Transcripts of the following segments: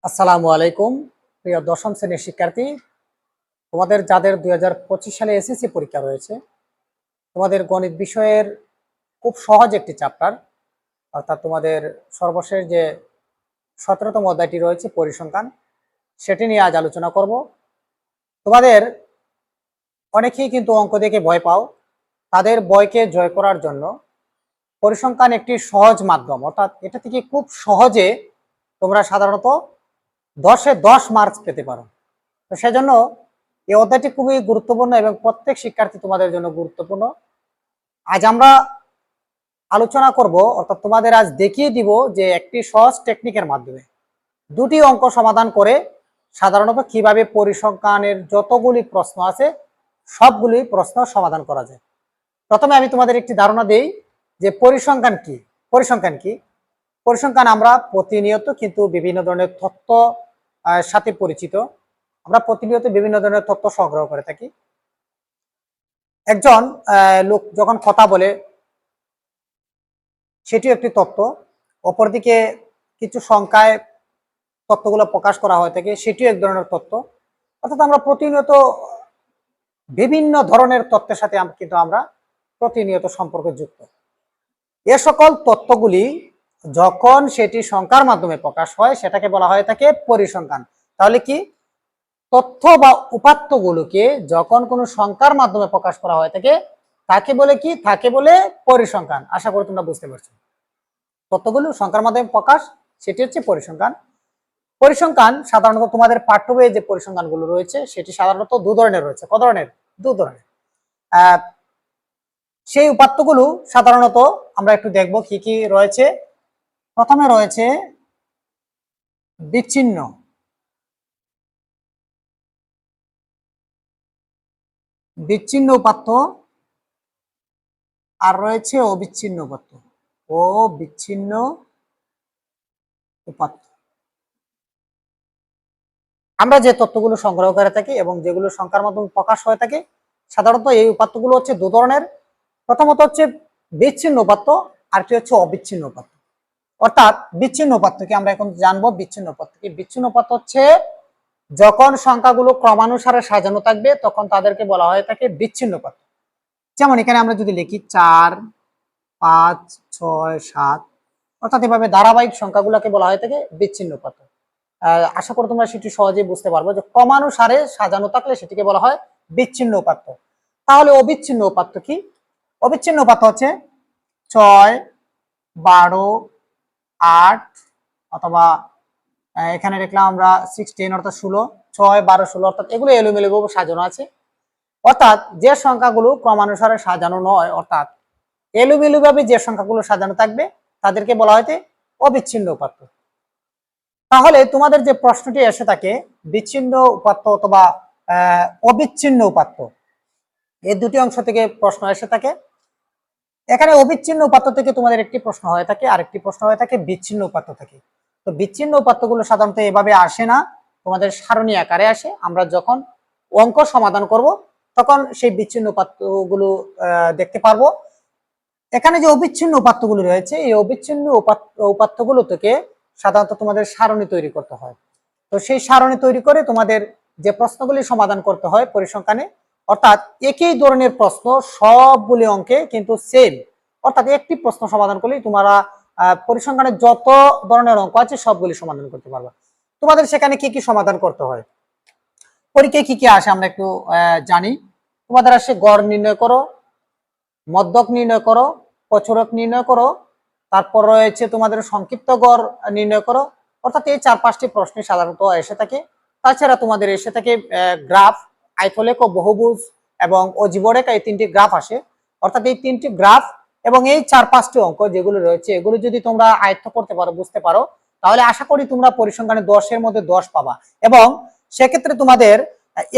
আসসালামু আলাইকুম প্রিয় দশম শ্রেণীর শিক্ষার্থী, তোমাদের যাদের 2025 সালে এসএসসি পরীক্ষা রয়েছে, তোমাদের গণিত বিষয়ের খুব সহজ একটি চ্যাপ্টার, অর্থাৎ তোমাদের সর্বশেষ যে 17তম অধ্যায়টি রয়েছে পরিসংখ্যান, সেটি নিয়ে আজ আলোচনা করব। তোমাদের অনেকেই কিন্তু অঙ্ক দেখে ভয় পাও। তাদের ভয়কে জয় করার জন্য পরিসংখ্যান একটি সহজ মাধ্যম, অর্থাৎ এটা থেকে খুব সহজে তোমরা সাধারণত 10-এ 10 মার্কস পেতে পারো। তো সেজন্য এই অধ্যায়টি খুবই গুরুত্বপূর্ণ এবং প্রত্যেক শিক্ষার্থী তোমাদের জন্য গুরুত্বপূর্ণ। আজ আমরা আলোচনা করব, অর্থাৎ তোমাদের আজ দেখিয়ে দিব যে একটি সহজ টেকনিকের মাধ্যমে দুটি অঙ্ক সমাধান করে সাধারণত কিভাবে পরিসংখ্যানের যতগুলি প্রশ্ন আছে সবগুলি প্রশ্ন সমাধান করা যায়। প্রথমে আমি তোমাদের একটি ধারণা দেই যে পরিসংখ্যান কি। পরিসংখ্যান আমরা প্রতিনিয়ত কিন্তু বিভিন্ন ধরনের তথ্য সাথে পরিচিত। আমরা প্রতিনিয়ত বিভিন্ন ধরনের তথ্য সংগ্রহ করে থাকি। একজন লোক যখন কথা বলে সেটিও একটি তথ্য, অপরদিকে কিছু সংখ্যায় তথ্যগুলো প্রকাশ করা হয়ে থাকে, সেটিও এক ধরনের তথ্য। অর্থাৎ আমরা প্রতিনিয়ত বিভিন্ন ধরনের তথ্যের সাথে কিন্তু আমরা প্রতিনিয়ত সম্পর্কযুক্ত। এ সকল তথ্যগুলি যখন সেটি সংখ্যার মাধ্যমে প্রকাশ হয় সেটাকে বলা হয়ে থাকে পরিসংখ্যান। তাহলে কি, তথ্য বা উপাত্তগুলোকে যখন কোনো সংখ্যার মাধ্যমে প্রকাশ করা হয়ে থাকে তাকে বলে কি, তাকে বলে পরিসংখ্যান। আশা করি তোমরা বুঝতে পারছো। তথ্যগুলো সংখ্যার মাধ্যমে প্রকাশ, সেটি হচ্ছে পরিসংখ্যান। পরিসংখ্যান সাধারণত তোমাদের পাঠ্য বইয়ে যে পরিসংখ্যানগুলো রয়েছে সেটি সাধারণত দু ধরনের রয়েছে। কত ধরনের? দু ধরনের। সেই উপাত্তগুলো সাধারণত আমরা একটু দেখব কি কি রয়েছে। প্রথমে রয়েছে বিচ্ছিন্ন, বিচ্ছিন্ন উপাত্ত, আর রয়েছে অবিচ্ছিন্ন উপাত্ত। অবিচ্ছিন্ন উপাত্ত। আমরা যে তথ্যগুলো সংগ্রহ করে থাকি এবং যেগুলো সংখ্যার মাধ্যমে প্রকাশ হয়ে থাকে সাধারণত এই উপাত্তগুলো হচ্ছে দু ধরনের। প্রথমত হচ্ছে বিচ্ছিন্ন উপাত্ত, আরটি হচ্ছে অবিচ্ছিন্ন উপাত্ত। অর্থাৎ বিচ্ছিন্ন উপাত্তকে আমরা এখন জানবো। বিচ্ছিন্ন উপাত্ত কি? বিচ্ছিন্ন উপাত্ত হচ্ছে যখন সংখ্যাগুলো ক্রমানুসারে সাজানো থাকবে তখন তাদেরকে বলা হয়ে থাকে বিচ্ছিন্ন উপাত্ত। যেমন এখানে আমরা যদি লিখি 4, 5, 6, 7, অর্থাৎ এভাবে ধারাবাহিক সংখ্যাগুলোকে বলা হয়ে থাকে বিচ্ছিন্ন উপাত্ত। আশা করি তোমরা সেটি সহজেই বুঝতে পারবো যে ক্রমানুসারে সাজানো থাকলে সেটিকে বলা হয় বিচ্ছিন্ন উপাত্ত। তাহলে অবিচ্ছিন্ন উপাত্ত কি? অবিচ্ছিন্ন উপাত্ত হচ্ছে 6, 12, 8, অথবা এখানে দেখলাম আমরা 16 অর্থাৎ 16, 6, 12, 16 অর্থাৎ এগুলো এলোমেলো ভাবে সাজানো আছে। অর্থাৎ যে সংখ্যাগুলো ক্রমানুসারে সাজানো নয়, অর্থাৎ এলোমেলো ভাবে যে সংখ্যাগুলো সাজানো থাকবে তাদেরকে বলা হয় অবিচ্ছিন্ন উপাত্ত। তাহলে তোমাদের যে প্রশ্নটি এসে থাকে বিচ্ছিন্ন উপাত্ত অথবা অবিচ্ছিন্ন উপাত্ত, এই দুটি অংশ থেকে প্রশ্ন এসে থাকে। এখানে অবিচ্ছিন্ন উপাত্ত থেকে তোমাদের একটি প্রশ্ন হয়ে থাকে, আরেকটি প্রশ্ন হয়ে থাকে বিচ্ছিন্ন উপাত্ত থেকে। তো বিচ্ছিন্ন উপাত্তগুলো সাধারণত এভাবে আসে না, তোমাদের সারণী আকারে আসে। আমরা যখন অঙ্ক সমাধান করব তখন সেই বিচ্ছিন্ন উপাত্তগুলো দেখতে পারবো। এখানে যে অবিচ্ছিন্ন উপাত্তগুলো রয়েছে এই অবিচ্ছিন্ন উপাত্তগুলো থেকে সাধারণত তোমাদের সারণী তৈরি করতে হয়। তো সেই সারণী তৈরি করে তোমাদের যে প্রশ্নগুলি সমাধান করতে হয় পরিসংখ্যানে, অর্থাৎ একই ধরনের প্রশ্ন সবগুলি অঙ্কে কিন্তু সেম, অর্থাৎ একটি প্রশ্ন সমাধান করলেই তোমরা পরিসংখ্যানের যত ধরনের অঙ্ক আছে সবগুলি সমাধান করতে পারবে। তোমাদের সেখানে কি কি সমাধান করতে হয়, পরীক্ষায় কি কি আসে আমরা একটু জানি। তোমাদের আসে গড় নির্ণয় করো, মধ্যক নির্ণয় করো, প্রচুরক নির্ণয় করো, তারপর রয়েছে তোমাদের সংক্ষিপ্ত গড় নির্ণয় করো। অর্থাৎ এই 4-5টি প্রশ্ন সাধারণত এসে থাকে। তাছাড়া তোমাদের এসে থাকে গ্রাফ, আয়তলেখ ও বহুভুজ এবং অজীবরেখা, এই 3টি গ্রাফ আসে। অর্থাৎ এই 3টি গ্রাফ এবং এই 4-5টি অঙ্ক যেগুলো রয়েছে এগুলো যদি তোমরা আয়ত্ত করতে পারো, বুঝতে পারো, তাহলে আশা করি তোমরা পরিসংখ্যানে 10-এর মধ্যে 10 পাবা। এবং সেক্ষেত্রে তোমাদের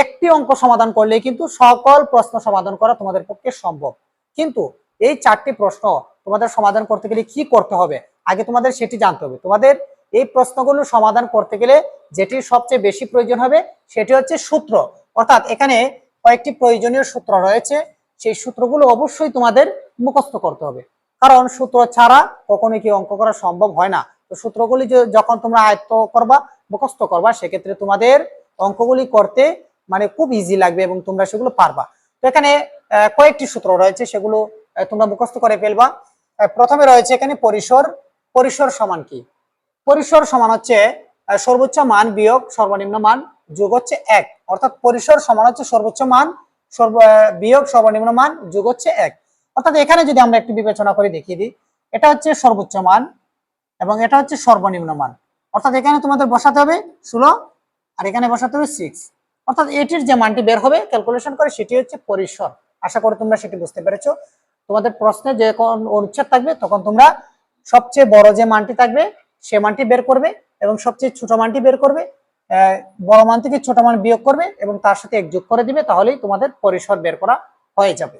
একটি অঙ্ক সমাধান করলে কিন্তু সকল প্রশ্ন সমাধান করা তোমাদের পক্ষে সম্ভব। কিন্তু এই 4টি প্রশ্ন তোমাদের সমাধান করতে গেলে কি করতে হবে আগে তোমাদের সেটি জানতে হবে। তোমাদের এই প্রশ্নগুলো সমাধান করতে গেলে যেটি সবচেয়ে বেশি প্রয়োজন হবে সেটি হচ্ছে সূত্র। অর্থাৎ এখানে কয়েকটি প্রয়োজনীয় সূত্র রয়েছে, সেই সূত্রগুলো অবশ্যই তোমাদের মুখস্থ করতে হবে, কারণ সূত্র ছাড়া কখনোই কি অঙ্ক করা সম্ভব হয় না। তো সূত্রগুলি যখন তোমরা আয়ত্ত করবা, মুখস্থ করবা, সেক্ষেত্রে তোমাদের অঙ্কগুলি করতে মানে খুব ইজি লাগবে এবং তোমরা সেগুলো পারবা। তো এখানে কয়েকটি সূত্র রয়েছে, সেগুলো তোমরা মুখস্থ করে ফেলবা। প্রথমে রয়েছে এখানে পরিসর। পরিসর সমান কি? পরিসর সমান হচ্ছে সর্বোচ্চ মান বিয়োগ সর্বনিম্ন মান যোগ হচ্ছে 1, অর্থাৎ পরিসর সমান হচ্ছে সর্বোচ্চ মান বিয়োগ সর্বনিম্ন মান যোগ হচ্ছে 1। অর্থাৎ এখানে যদি আমরা একটু বিবেচনা করে দেখিয়ে দিই, এটা হচ্ছে সর্বোচ্চ মান এবং এটা হচ্ছে সর্বনিম্ন মান। অর্থাৎ এখানে তোমাদের বসাতে হবে 16 আর এখানে বসাতে হবে 6, অর্থাৎ এটির যে মানটি বের হবে ক্যালকুলেশন করে সেটি হচ্ছে পরিসর। আশা করি তোমরা সেটি বুঝতে পেরেছো। তোমাদের প্রশ্নে যখন অনুচ্ছেদ থাকবে তখন তোমরা সবচেয়ে বড় যে মানটি থাকবে সে মানটি বের করবে এবং সবচেয়ে ছোট মানটি বের করবে, বড় মান থেকে ছোট মান বিয়োগ করবে এবং তার সাথে 1 যোগ করে দিবে, তাহলেই তোমাদের পরিসর বের করা হয়ে যাবে।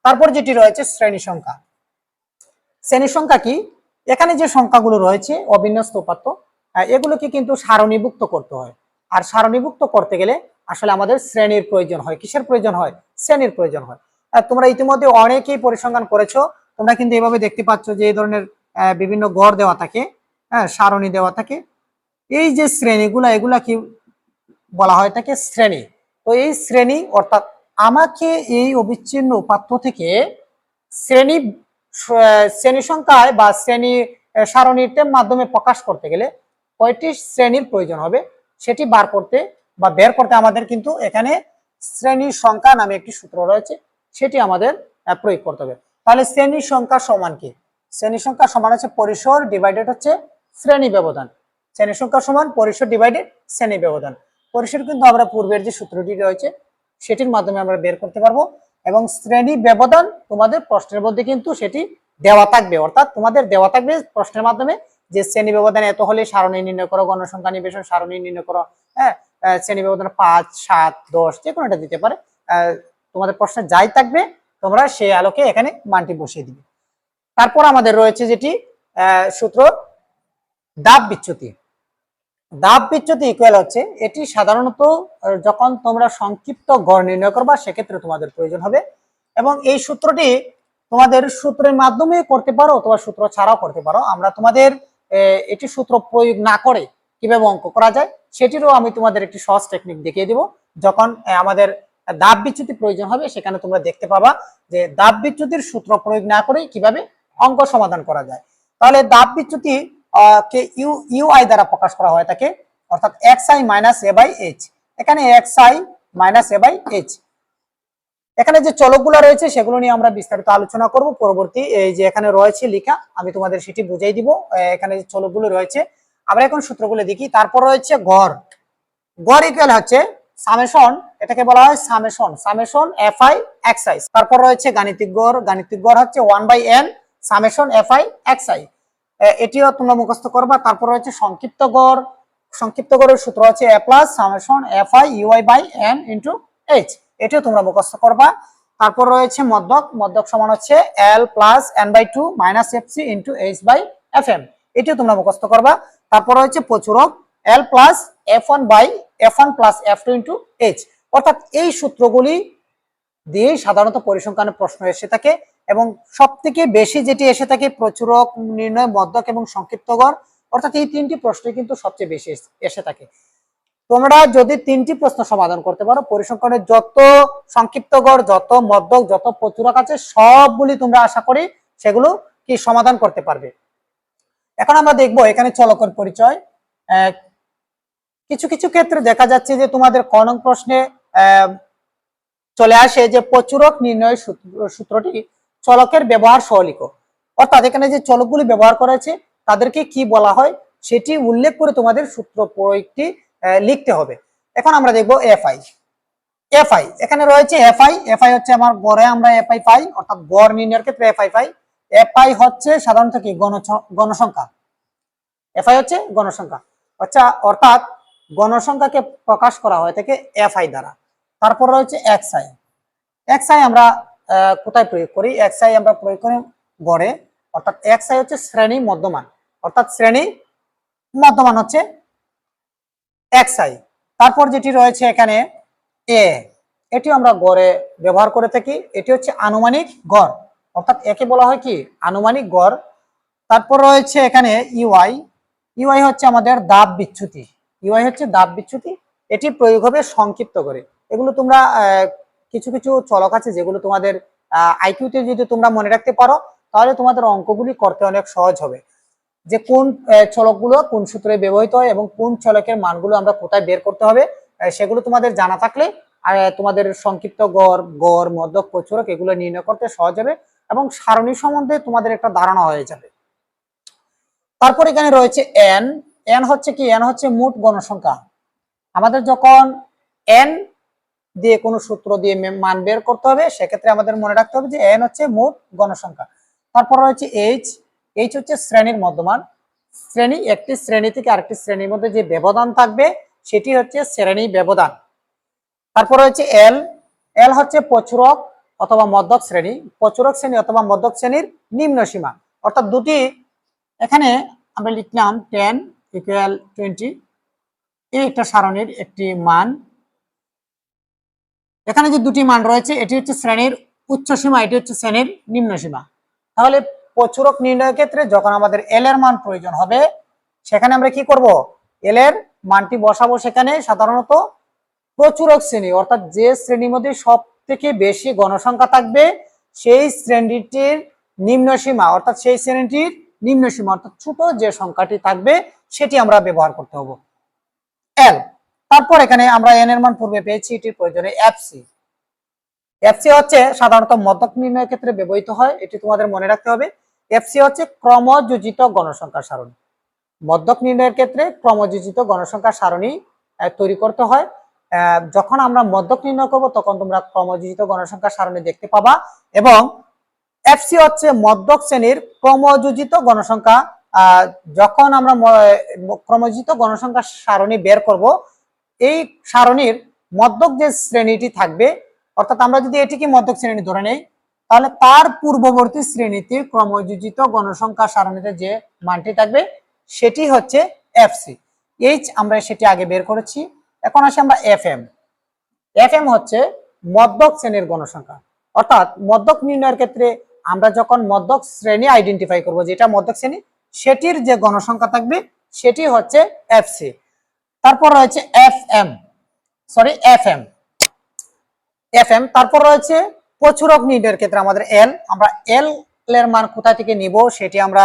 তারপর যেটি রয়েছে শ্রেণী সংখ্যা। শ্রেণী সংখ্যা কি? এখানে যে সংখ্যাগুলো রয়েছে অবিন্যস্ত উপাত্ত, এগুলোকে কিন্তু সারণীভুক্ত করতে হয়। আর সারণীভুক্ত করতে গেলে আসলে আমাদের শ্রেণীর প্রয়োজন হয়। কিসের প্রয়োজন হয়? শ্রেণীর প্রয়োজন হয়। তোমরা ইতিমধ্যে অনেকেই পরিসংখ্যান করেছো, তোমরা কিন্তু এভাবে দেখতে পাচ্ছ যে এই ধরনের বিভিন্ন গড় দেওয়া থাকে, সারণী দেওয়া থাকে। এই যে শ্রেণীগুলা, এগুলা কি বলা হয় থাকে? শ্রেণী। তো এই শ্রেণী অর্থাৎ আমাকে এই অবিচ্ছিন্ন উপাত্ত থেকে শ্রেণী সংখ্যায় বা শ্রেণী সারণীর মাধ্যমে প্রকাশ করতে গেলে কয়টি শ্রেণীর প্রয়োজন হবে সেটি বের করতে আমাদের কিন্তু এখানে শ্রেণী সংখ্যা নামে একটি সূত্র রয়েছে, সেটি আমাদের প্রয়োগ করতে হবে। তাহলে শ্রেণী সংখ্যা সমান কি? শ্রেণী সংখ্যা সমান হচ্ছে পরিসর ডিভাইডেড হচ্ছে শ্রেণী ব্যবধান। শ্রেণী সংখ্যা সমান পরিসর ডিভাইডেড শ্রেণী ব্যবধান। পরিসর কিন্তু আমরা পূর্বের যে সূত্রটি রয়েছে সেটির মাধ্যমে আমরা বের করতে পারবো, এবং শ্রেণী ব্যবধান তোমাদের প্রশ্নের মধ্যে কিন্তু সেটি দেওয়া থাকবে। অর্থাৎ তোমাদের দেওয়া থাকবে প্রশ্নের মাধ্যমে যে শ্রেণী ব্যবধান এত হলে সারণী নির্ণয় করো, গণসংখ্যা নিবেশন সারণী নির্ণয় করো। শ্রেণী ব্যবধান 5, 7, 10 যে কোনোটা দিতে পারে। তোমাদের প্রশ্নে যাই থাকবে তোমরা সেই আলোকে এখানে মানটি বসিয়ে দিবে। তারপর আমাদের রয়েছে যেটি সূত্র দাব বিচ্যুতি। দাব বিচ্যুতি ইকুয়াল হচ্ছে, এটি সাধারণত যখন তোমরা সংক্ষিপ্ত গড় নির্ণয় করবা সেক্ষেত্রে তোমাদের প্রয়োজন হবে, এবং এই সূত্রটি তোমাদের সূত্রের মাধ্যমে করতে পারো অথবা সূত্র ছাড়াও করতে পারো। আমরা তোমাদের এটি সূত্র প্রয়োগ না করে কিভাবে অঙ্ক করা যায় সেটিরও আমি তোমাদের একটি সহজ টেকনিক দেখিয়ে দিব। যখন আমাদের দাব বিচ্যুতি প্রয়োজন হবে সেখানে তোমরা দেখতে পাবা যে দাব বিচ্যুতির সূত্র প্রয়োগ না করে কিভাবে অঙ্ক সমাধান করা যায়। তাহলে দাব বিচ্যুতি কে ইউআই দ্বারা প্রকাশ করা হয় থাকে, অর্থাৎ xi minus a by h। এখানে xi minus a by h, এখানে যে চলকগুলো রয়েছে সেগুলো নিয়ে আমরা বিস্তারিত আলোচনা করব পরবর্তী। এই যে এখানে রয়েছে লেখা, আমি তোমাদের সেটি বুঝাই দিব। এখানে যে চলকগুলো রয়েছে আমরা এখন সূত্রগুলো দেখি। তারপর রয়েছে গড়। গড় ইকুয়াল হচ্ছে সামেশন, এটাকে বলা হয় সামেশন fi xi। তারপর রয়েছে গাণিতিক গড়। গাণিতিক গড় হচ্ছে 1/n সামেশন fi xi, এটিও তোমরা মুখস্থ করবা। তারপর রয়েছে সংক্ষিপ্ত গড়। সংক্ষিপ্ত গড়ের সূত্র হচ্ছে a plus summation fi ui by n into h, এটিও তোমরা মুখস্থ করবা। তারপর রয়েছে মধ্যক। মধ্যক সমান হচ্ছে l plus n/2 minus fc into h by fm, এটিও তোমরা মুখস্থ করবা। তারপর রয়েছে প্রচুরক l plus f1 plus f2 into h। অর্থাৎ এই সূত্রগুলি দিয়েই সাধারণত পরিসংখ্যানের প্রশ্ন এসে থাকে, এবং সব থেকে বেশি যেটি এসে থাকে প্রচুরক নির্ণয়, মধ্যক এবং সংক্ষিপ্ত গড়। অর্থাৎ এই তিনটি প্রশ্ন কিন্তু সবচেয়ে বেশি এসে থাকে। তোমরা যদি তিনটি প্রশ্ন সমাধান করতে পারো, পরিসংখ্যানের যত সংক্ষিপ্ত গড়, যত মধ্যক, যত প্রচুরক আছে সবগুলি তোমরা আশা করি সেগুলো কি সমাধান করতে পারবে। এখন আমরা দেখবো এখানে চলকের পরিচয়। কিছু কিছু ক্ষেত্রে দেখা যাচ্ছে যে তোমাদের ক নং প্রশ্নে চলে আসে যে প্রচুরক নির্ণয় সূত্রটি চলকের ব্যবহার সহ লিখো। অর্থাৎ এখানে যে চলকগুলি ব্যবহার করেছে তাদেরকে কি বলা হয় সেটি উল্লেখ করে তোমাদের সূত্র প্রয়োগটি লিখতে হবে। এখন আমরা দেখবো এফআই। এখানে রয়েছে এফআই হচ্ছে আমার গড়ে আমরা এফআই পাই, অর্থাৎ গড় নির্ণয়ের ক্ষেত্রে এফআই পাই। এফআই হচ্ছে সাধারণত কি গণসংখ্যা। এফআই হচ্ছে গণসংখ্যা। আচ্ছা, অর্থাৎ গণসংখ্যাকে প্রকাশ করা হয় থেকে এফআই দ্বারা। তারপর রয়েছে এক্সআই আমরা কোথায় প্রয়োগ করি? এক্সআই আমরা প্রয়োগ করি গড়ে, অর্থাৎ এক্সআই হচ্ছে শ্রেণী মধ্যমান, অর্থাৎ শ্রেণী মধ্যমান হচ্ছে এক্সআই। তারপর যেটি রয়েছে এখানে এ, এটি আমরা গড়ে ব্যবহার করে থাকি, এটি হচ্ছে আনুমানিক গড়, অর্থাৎ একে বলা হয় কি আনুমানিক গড়। তারপর রয়েছে এখানে ইউআই, ইউআই হচ্ছে আমাদের দাব বিচ্যুতি। ইউআই হচ্ছে দাব বিচ্যুতি, এটি প্রয়োগ হবে সংক্ষিপ্ত করে। এগুলো তোমরা কিছু কিছু চলক আছে যেগুলো তোমাদের আইকিউতে যদি তোমরা মনে রাখতে পারো তাহলে তোমাদের অঙ্কগুলি করতে অনেক সহজ হবে, যে কোন চলকগুলো কোন সূত্রে ব্যবহৃত হয় এবং কোন চলকের মানগুলো আমরা কোথায় বের করতে হবে, সেগুলো তোমাদের জানা থাকলে তোমাদের সংক্ষিপ্ত গড়, গড়, মধ্যক, প্রচুরক এগুলো নির্ণয় করতে সহজ হবে এবং সারণী সম্বন্ধে তোমাদের একটা ধারণা হয়ে যাবে। তারপর এখানে রয়েছে এন। এন হচ্ছে কি? এন হচ্ছে মোট গণসংখ্যা। আমাদের যখন এন দিয়ে কোনো সূত্র দিয়ে মান বের করতে হবে সেক্ষেত্রে আমাদের মনে রাখতে হবে যে এন হচ্ছে মোট গণসংখ্যা। তারপর রয়েছে এইচ। এইচ হচ্ছে শ্রেণীর মধ্যমান। শ্রেণী, একটি শ্রেণী থেকে আরেকটি শ্রেণীর মধ্যে যে ব্যবধান থাকবে সেটি হচ্ছে শ্রেণী ব্যবধান। তারপর রয়েছে এল। এল হচ্ছে প্রচুরক অথবা মধ্যক শ্রেণী, প্রচুরক শ্রেণী অথবা মধ্যক শ্রেণীর নিম্ন সীমা। অর্থাৎ দুটি, এখানে আমরা লিখলাম 10 = 20, এই একটা সারণীর একটি মান। এখানে যে দুটি মান রয়েছে এটি হচ্ছে শ্রেণীর উচ্চ সীমা, এটি হচ্ছে শ্রেণীর নিম্ন সীমা। তাহলে প্রচুরক নির্ণয়ের ক্ষেত্রে যখন আমাদের এল এর মান প্রয়োজন হবে সেখানে আমরা কি করব? এল এর মানটি বসাবো সেখানে সাধারণত প্রচুরক শ্রেণী, অর্থাৎ যে শ্রেণীর মধ্যে সব থেকে বেশি গণসংখ্যা থাকবে সেই শ্রেণীটির নিম্ন সীমা, অর্থাৎ সেই শ্রেণীটির নিম্ন সীমা অর্থাৎ ছোট যে সংখ্যাটি থাকবে সেটি আমরা ব্যবহার করতে হবে এল। তারপর এখানে আমরা এন এর মান পূর্বে পেয়েছি, এটির প্রয়োজনে এফসি। এফসি হচ্ছে সাধারণত মধ্যক নির্ণয়ের ক্ষেত্রে ব্যবহৃত হয়, এটি তোমাদের মনে রাখতে হবে। এফসি হচ্ছে ক্রমযোজিত গণসংখ্যা সারণী। মধ্যক নির্ণয়ের ক্ষেত্রে ক্রমযোজিত গণসংখ্যা সারণী তৈরি করতে হয়। যখন আমরা মধ্যক নির্ণয় করব তখন তোমরা ক্রমযোজিত গণসংখ্যা সারণী দেখতে পাবা। এবং এফসি হচ্ছে মধ্যক শ্রেণীর ক্রমযোজিত গণসংখ্যা। যখন আমরা ক্রমযোজিত গণসংখ্যা সারণী বের করব, এই সারণীর মধ্যক যে শ্রেণীটি থাকবে, অর্থাৎ আমরা যদি এটিকে মধ্যক শ্রেণী ধরে নেই তাহলে তার পূর্ববর্তী শ্রেণীতে ক্রমযোজিত গণসংখ্যা সারণীতে যে মানটি থাকবে সেটি হচ্ছে এফসি। এইচ আমরা সেটি আগে বের করেছি। এখন আসি আমরা এফএম। এফএম হচ্ছে মধ্যক শ্রেণীর গণসংখ্যা। অর্থাৎ মধ্যক নির্ণয়ের ক্ষেত্রে আমরা যখন মধ্যক শ্রেণী আইডেন্টিফাই করব, যেটা মধ্যক শ্রেণী, সেটির যে গণসংখ্যা থাকবে সেটি হচ্ছে এফসি। তারপর রয়েছে এফএম। তারপর রয়েছে প্রচুরক নির্ণয়ের ক্ষেত্রে আমাদের এল। আমরা এল এর মান কোথা থেকে নিব সেটি আমরা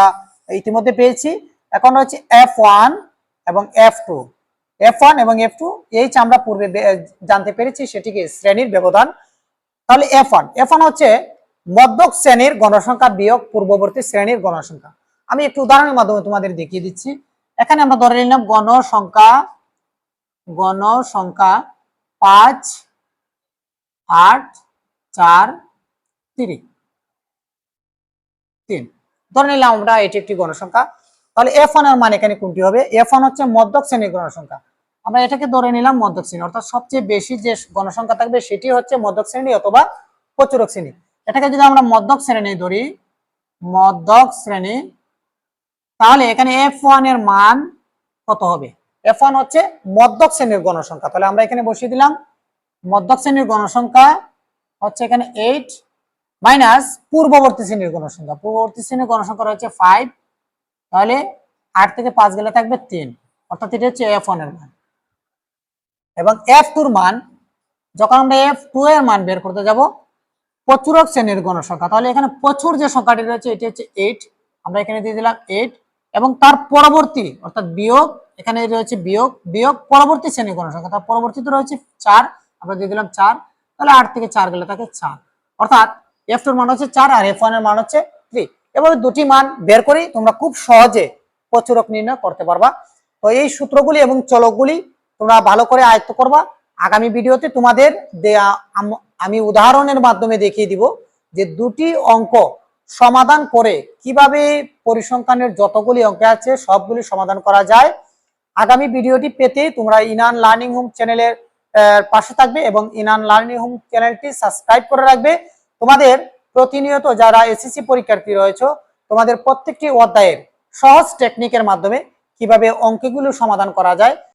ইতিমধ্যে পেয়েছি। এখন রয়েছে F1 এবং F2। F1 এবং F2 এইচ আমরা পূর্বে জানতে পেরেছি, সেটিকে শ্রেণীর ব্যবধান। তাহলে F1 হচ্ছে মধ্যক শ্রেণীর গণসংখ্যা বিয়োগ পূর্ববর্তী শ্রেণীর গণসংখ্যা। আমি একটু উদাহরণের মাধ্যমে তোমাদের দেখিয়ে দিচ্ছি। এখানে আমরা ধরে নিলাম গণসংখ্যা 5, 8, 4, 3 ধরে নিলাম আমরা এটি একটি গণসংখ্যা। তাহলে F1 এর মান এখানে কোনটি হবে? F1 হচ্ছে মধ্যক শ্রেণীর গণসংখ্যা। আমরা এটাকে ধরে নিলাম মধ্যক শ্রেণী, অর্থাৎ সবচেয়ে বেশি যে গণসংখ্যা থাকবে সেটি হচ্ছে মধ্যক শ্রেণী অথবা প্রচুরক শ্রেণী। এটাকে যদি আমরা মধ্যক শ্রেণী ধরি, মধ্যক শ্রেণী, তাহলে এখানে F1 এর মান কত হবে? F1 হচ্ছে মধ্যক শ্রেণীর গণসংখ্যা। তাহলে আমরা এখানে বসিয়ে দিলাম মধ্যক শ্রেণীর গণসংখ্যা হচ্ছে এখানে 8 মাইনাস পূর্ববর্তী শ্রেণীর গণসংখ্যা। পূর্ববর্তী শ্রেণীর গণসংখ্যা রয়েছে 5, তাহলে 8 থেকে 5 গেলে থাকবে 3, অর্থাৎ এটা হচ্ছে F1 এর মান। এবং F2 এর মান, যখন আমরা F2 এর মান বের করতে যাব প্রচুরক শ্রেণীর গণসংখ্যা, তাহলে এখানে প্রচুর যে সংখ্যাটি রয়েছে এটি হচ্ছে 8, আমরা এখানে দিয়ে দিলাম 8 এবং তার পরবর্তী অর্থাৎ বিয়োগ, এখানে রয়েছে বিয়োগ পরবর্তী শ্রেণীর গণসংখ্যা, তার পরবর্তীতে রয়েছে 4, আমরা দিয়ে দিলাম 4, তাহলে 8 থেকে 4 গেলে থাকে 4, অর্থাৎ F2 এর মান হচ্ছে 4 আর F1 এর মান হচ্ছে 3। এভাবে দুটি মান বের করি তোমরা খুব সহজে প্রচুরক নির্ণয় করতে পারবা। তো এই সূত্রগুলি এবং চলকগুলি তোমরা ভালো করে আয়ত্ত করবা। আগামী ভিডিওতে তোমাদের আমি উদাহরণের মাধ্যমে দেখিয়ে দিব যে দুটি অঙ্ক সমাধান করে কিভাবে পরিসংখ্যানের যতগুলি অঙ্ক আছে সবগুলি সমাধান করা যায়। আগামী ভিডিওটি পেতে তোমরা ইনান লার্নিং হোম চ্যানেলের পাশে থাকবে এবং ইনান লার্নিং হোম চ্যানেলটি সাবস্ক্রাইব করে রাখবে। তোমাদের প্রতিনিয়ত যারা এসএসসি পরীক্ষার্থী রয়েছে তোমাদের প্রত্যেকটি অধ্যায়ের সহজ টেকনিকের মাধ্যমে কিভাবে অঙ্কগুলো সমাধান করা যায়